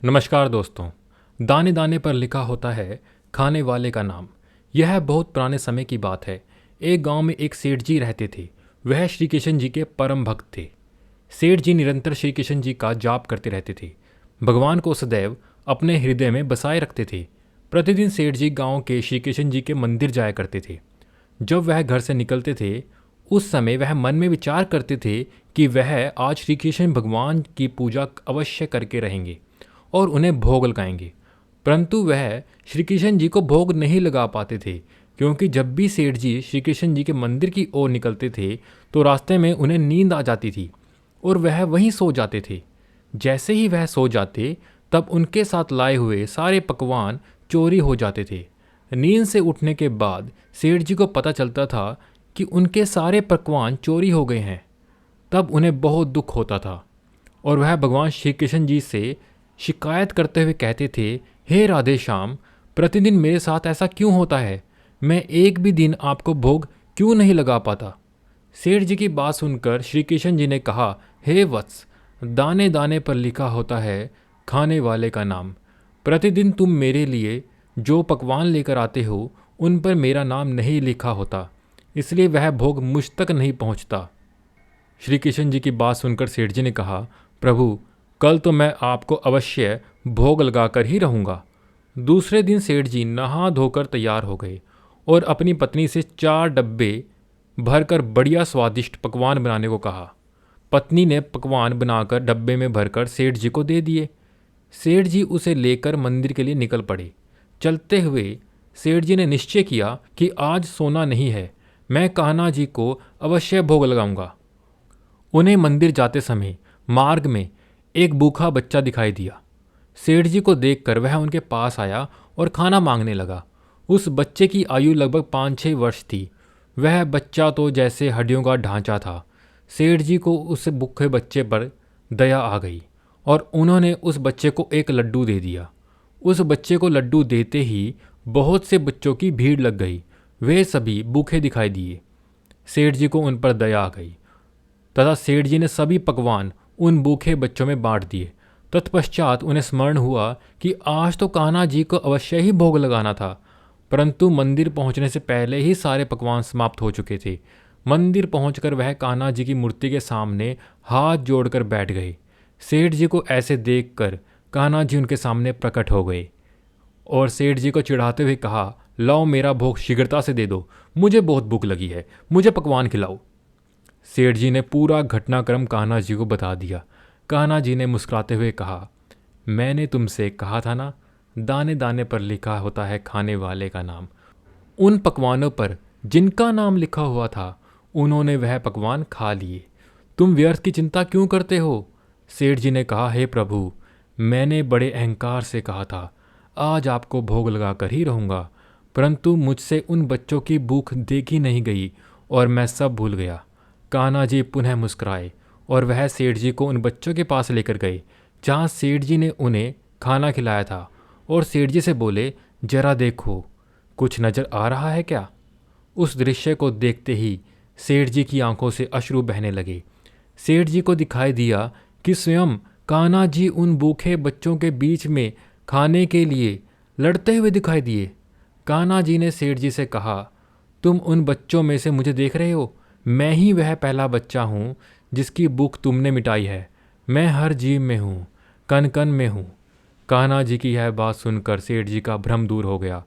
नमस्कार दोस्तों। दाने दाने पर लिखा होता है खाने वाले का नाम। यह बहुत पुराने समय की बात है। एक गांव में एक सेठ जी रहते थे। वह श्री कृष्ण जी के परम भक्त थे। सेठ जी निरंतर श्री कृष्ण जी का जाप करते रहते थे। भगवान को सदैव अपने हृदय में बसाए रखते थे। प्रतिदिन सेठ जी गांव के श्री कृष्ण जी के मंदिर जाया करते थे। जब वह घर से निकलते थे उस समय वह मन में विचार करते थे कि वह आज श्री कृष्ण भगवान की पूजा अवश्य करके रहेंगे और उन्हें भोग लगाएंगे। परंतु वह श्री कृष्ण जी को भोग नहीं लगा पाते थे, क्योंकि जब भी सेठ जी श्री कृष्ण जी के मंदिर की ओर निकलते थे तो रास्ते में उन्हें नींद आ जाती थी और वह वहीं सो जाते थे। जैसे ही वह सो जाते तब उनके साथ लाए हुए सारे पकवान चोरी हो जाते थे। नींद से उठने के बाद सेठ जी को पता चलता था कि उनके सारे पकवान चोरी हो गए हैं। तब उन्हें बहुत दुख होता था और वह भगवान श्री कृष्ण जी से शिकायत करते हुए कहते थे, हे राधे श्याम, प्रतिदिन मेरे साथ ऐसा क्यों होता है? मैं एक भी दिन आपको भोग क्यों नहीं लगा पाता? सेठ जी की बात सुनकर श्री कृष्ण जी ने कहा, हे वत्स, दाने दाने पर लिखा होता है खाने वाले का नाम। प्रतिदिन तुम मेरे लिए जो पकवान लेकर आते हो उन पर मेरा नाम नहीं लिखा होता, इसलिए वह भोग मुझ तक नहीं पहुंचता। श्री कृष्ण जी की बात सुनकर सेठ जी ने कहा, प्रभु, कल तो मैं आपको अवश्य भोग लगाकर ही रहूँगा। दूसरे दिन सेठ जी नहा धोकर तैयार हो गए और अपनी पत्नी से 4 डब्बे भरकर बढ़िया स्वादिष्ट पकवान बनाने को कहा। पत्नी ने पकवान बनाकर डब्बे में भरकर सेठ जी को दे दिए। सेठ जी उसे लेकर मंदिर के लिए निकल पड़े। चलते हुए सेठ जी ने निश्चय किया कि आज सोना नहीं है, मैं कान्हा जी को अवश्य भोग लगाऊंगा। उन्हें मंदिर जाते समय मार्ग में एक भूखा बच्चा दिखाई दिया। सेठ जी को देखकर वह उनके पास आया और खाना मांगने लगा। उस बच्चे की आयु लगभग 5-6 वर्ष थी। वह बच्चा तो जैसे हड्डियों का ढांचा था। सेठ जी को उस भूखे बच्चे पर दया आ गई और उन्होंने उस बच्चे को एक लड्डू दे दिया। उस बच्चे को लड्डू देते ही बहुत से बच्चों की भीड़ लग गई। वे सभी भूखे दिखाई दिए। सेठ जी को उन पर दया आ गई तथा सेठ जी ने सभी पकवान उन भूखे बच्चों में बांट दिए। तत्पश्चात उन्हें स्मरण हुआ कि आज तो कान्हा जी को अवश्य ही भोग लगाना था, परंतु मंदिर पहुंचने से पहले ही सारे पकवान समाप्त हो चुके थे। मंदिर पहुंचकर वह कान्हा जी की मूर्ति के सामने हाथ जोड़कर बैठ गए। सेठ जी को ऐसे देखकर कान्हा जी उनके सामने प्रकट हो गए और सेठ जी को चिढ़ाते हुए कहा, लाओ मेरा भोग शीघ्रता से दे दो, मुझे बहुत भूख लगी है, मुझे पकवान खिलाओ। सेठ जी ने पूरा घटनाक्रम कान्हा जी को बता दिया। कान्हा जी ने मुस्कुराते हुए कहा, मैंने तुमसे कहा था ना, दाने दाने पर लिखा होता है खाने वाले का नाम। उन पकवानों पर जिनका नाम लिखा हुआ था उन्होंने वह पकवान खा लिए। तुम व्यर्थ की चिंता क्यों करते हो? सेठ जी ने कहा, हे प्रभु, मैंने बड़े अहंकार से कहा था आज आपको भोग लगाकर ही रहूँगा, परंतु मुझसे उन बच्चों की भूख देखी नहीं गई और मैं सब भूल गया। कान्हा जी पुनः मुस्कुराए और वह सेठ जी को उन बच्चों के पास लेकर गए जहाँ सेठ जी ने उन्हें खाना खिलाया था और सेठ जी से बोले, जरा देखो, कुछ नज़र आ रहा है क्या? उस दृश्य को देखते ही सेठ जी की आंखों से अश्रु बहने लगे। सेठ जी को दिखाई दिया कि स्वयं कान्हा जी उन भूखे बच्चों के बीच में खाने के लिए लड़ते हुए दिखाई दिए। कान्हा जी ने सेठ जी से कहा, तुम उन बच्चों में से मुझे देख रहे हो? मैं ही वह पहला बच्चा हूँ जिसकी भूख तुमने मिटाई है। मैं हर जीव में हूँ, कण कण में हूँ। कान्हा जी की यह बात सुनकर सेठ जी का भ्रम दूर हो गया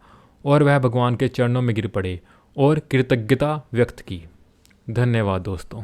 और वह भगवान के चरणों में गिर पड़े और कृतज्ञता व्यक्त की। धन्यवाद दोस्तों।